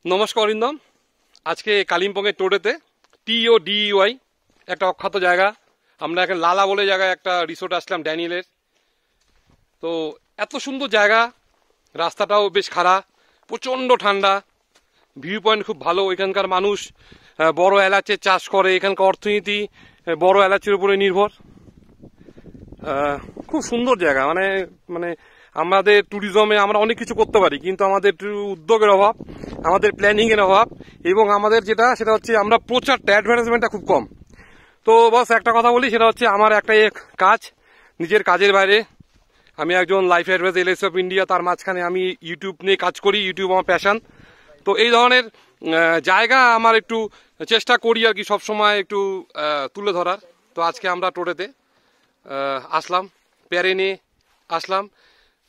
নমস্কার অরিন্দম। আজকে কালিম্পংয়ের টোডেতে TODEY একটা অখ্যাত জায়গা। আমরা এখানে লালা বলে জায়গায় একটা রিসোর্ট আসলাম ড্যানিয়েলের। তো এত সুন্দর জায়গা, রাস্তাটাও বেশ খারাপ, প্রচণ্ড ঠান্ডা, ভিউ পয়েন্ট খুব ভালো। এখানকার মানুষ বড় এলাচের চাষ করে, এখানকার অর্থনীতি বড় এলাচের উপরে নির্ভর। খুব সুন্দর জায়গা, মানে মানে আমাদের ট্যুরিজমে আমরা অনেক কিছু করতে পারি, কিন্তু আমাদের উদ্যোগের অভাব, আমাদের প্ল্যানিংয়ের অভাব, এবং আমাদের সেটা হচ্ছে আমরা প্রচারটা, অ্যাডভার্টাইজমেন্টটা খুব কম। তো বস একটা কথা বলি, সেটা হচ্ছে আমার একটাই কাজ, নিজের কাজের বাইরে আমি একজন life advisor LIC of India, তার মাঝখানে আমি ইউটিউব নিয়ে কাজ করি, ইউটিউব আমার প্যাশন। তো এই ধরনের জায়গা আমার একটু চেষ্টা করি আর কি সবসময় একটু তুলে ধরার। তো আজকে আমরা টোডেতে আসলাম, প্যারেনে আসলাম,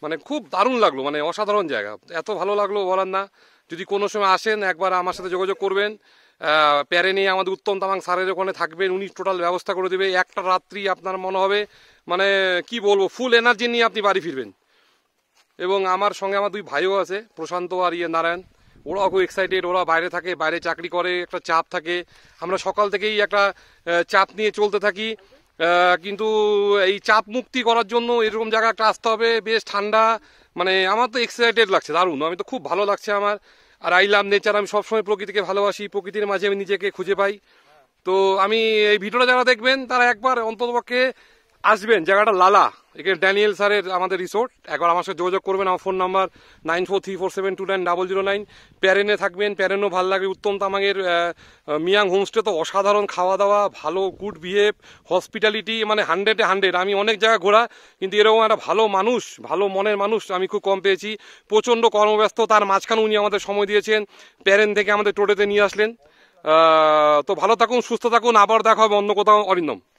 মানে খুব দারুণ লাগলো, মানে অসাধারণ জায়গা, এত ভালো লাগলো বলার না। যদি কোনো সময় আসেন একবার আমার সাথে যোগাযোগ করবেন। প্যারেনে আমাদের উত্তম তামাং স্যারের ওখানে থাকবেন, উনি টোটাল ব্যবস্থা করে দেবে। একটা রাত্রি আপনার মনে হবে মানে কি বলবো, ফুল এনার্জি নিয়ে আপনি বাড়ি ফিরবেন। এবং আমার সঙ্গে আমার দুই ভাইও আছে, প্রশান্ত আর নারায়ণ। ওরাও খুব এক্সাইটেড, ওরা বাইরে থাকে, বাইরে চাকরি করে, একটা চাপ থাকে। আমরা সকাল থেকেই একটা চাপ নিয়ে চলতে থাকি, কিন্তু এই চাপ মুক্তি করার জন্য এরকম জায়গা একটা আসতে হবে, বেশ ঠান্ডা। মানে আমার তো এক্সাইটেড লাগছে, দারুণ, আমি তো খুব ভালো লাগছে আমার। আর আই লাভ নেচার, আমি সবসময় প্রকৃতিকে ভালোবাসি, প্রকৃতির মাঝে আমি নিজেকে খুঁজে পাই। তো আমি এই ভিডিওটা যারা দেখবেন তারা একবার অন্ততপক্ষে আসবেন, জায়গাটা লালা, এখানে ড্যানিয়েল স্যারের আমাদের রিসোর্ট। একবার আমার সাথে যোগাযোগ করবেন, আমার ফোন নাম্বার 9434729009। প্যারেনে থাকবেন, প্যারেনও ভালো লাগবে। উত্তম তামাংয়ের মিয়াং হোমস্টে তো অসাধারণ, খাওয়া দাওয়া ভালো, গুড বিহেভ, হসপিটালিটি, মানে 100-এ 100। আমি অনেক জায়গা ঘোরা, কিন্তু এরকম একটা ভালো মানুষ, ভালো মনের মানুষ আমি খুব কম পেয়েছি। প্রচণ্ড কর্মব্যস্ত, তার মাঝখানে উনি আমাদের সময় দিয়েছেন, প্যারেন থেকে আমাদের টোডেতে নিয়ে আসলেন। তো ভালো থাকুন, সুস্থ থাকুন, আবার দেখা হবে অন্য কোথাও। অরিন্দম।